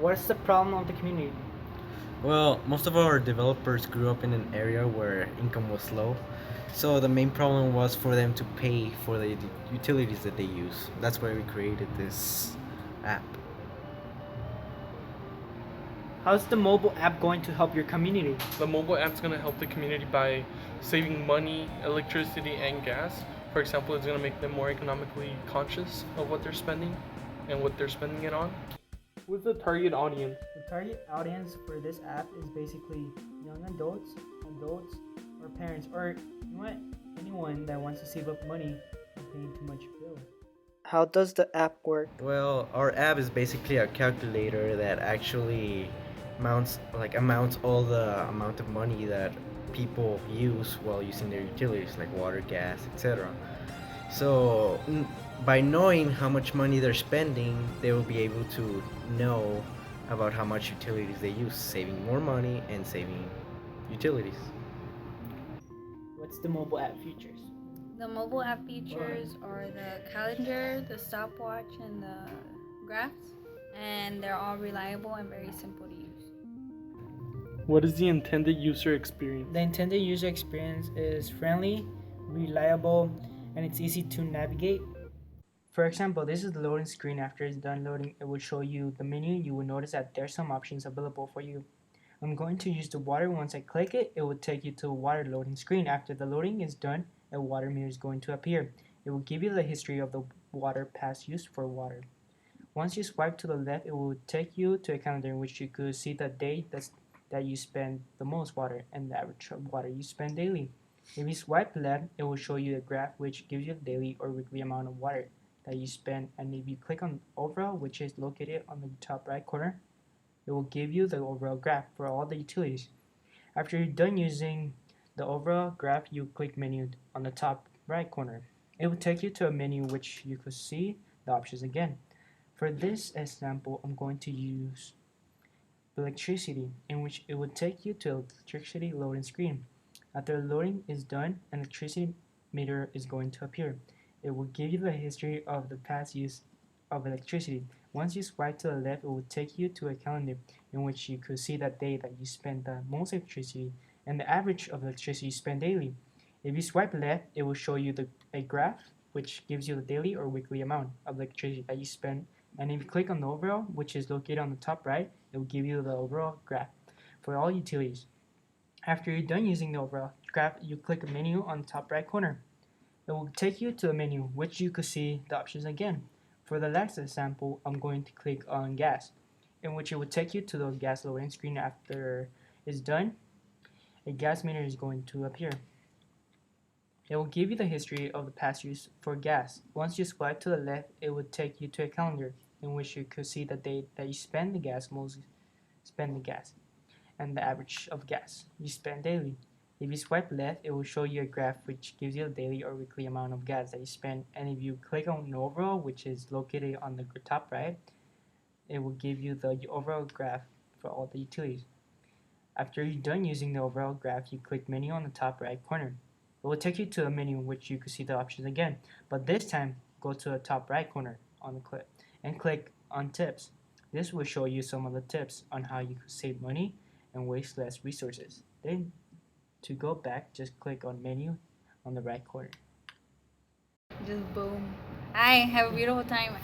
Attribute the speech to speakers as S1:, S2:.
S1: What's the problem of the community?
S2: Well, most of our developers grew up in an area where income was low, so the main problem was for them to pay for the utilities that they use. That's why we created this app.
S1: How's the mobile app going to help your community?
S3: The mobile app's going to help the community by saving money, electricity, and gas. For example, it's going to make them more economically conscious of what they're spending and what they're spending it on. Who's the target audience?
S1: The target audience for this app is basically young adults, or parents, or anyone that wants to save up money and paying too much bill. How does the app work?
S2: Well, our app is basically a calculator that actually amounts all the amount of money that people use while using their utilities like water, gas, etc. So by knowing how much money they're spending, they will be able to know about how much utilities they use, saving more money and saving utilities.
S1: What's the mobile app features?
S4: The mobile app features are the calendar, the stopwatch, and the graphs, and they're all reliable and very simple to use.
S3: What is the intended user experience?
S1: The intended user experience is friendly, reliable, and it's easy to navigate. For example, this is the loading screen. After it's done loading, it will show you the menu. You will notice that there's some options available for you. I'm going to use the water. Once I click it, it will take you to a water loading screen. After the loading is done, a water meter is going to appear. It will give you the history of the water past use for water. Once you swipe to the left, it will take you to a calendar in which you could see the day that you spend the most water and the average of water you spend daily. If you swipe left, it will show you a graph which gives you the daily or weekly amount of water that you spend, and if you click on overall, which is located on the top right corner, it will give you the overall graph for all the utilities. After you're done using the overall graph, you click menu on the top right corner. It will take you to a menu which you could see the options again. For this example, I'm going to use electricity, in which it will take you to electricity loading screen. After loading is done, an electricity meter is going to appear. It will give you the history of the past use of electricity. Once you swipe to the left, it will take you to a calendar in which you could see that day that you spent the most electricity and the average of electricity you spend daily. If you swipe left, it will show you a graph which gives you the daily or weekly amount of electricity that you spend. And if you click on the overall, which is located on the top right, it will give you the overall graph for all utilities. After you're done using the overall graph, you click a menu on the top right corner. It will take you to a menu which you could see the options again. For the last example, I'm going to click on gas, in which it will take you to the gas loading screen. After it's done, a gas meter is going to appear. It will give you the history of the past use for gas. Once you swipe to the left, it will take you to a calendar in which you could see the date that you spend the gas and the average of gas you spend daily. If you swipe left, it will show you a graph which gives you the daily or weekly amount of gas that you spend. And if you click on overall, which is located on the top right, it will give you the overall graph for all the utilities. After you're done using the overall graph, you click menu on the top right corner. It will take you to a menu in which you can see the options again, but this time go to the top right corner on the clip and click on tips. This will show you some of the tips on how you can save money and waste less resources. Then to go back, just click on menu on the right corner.
S4: Just boom. Hi, have a beautiful time.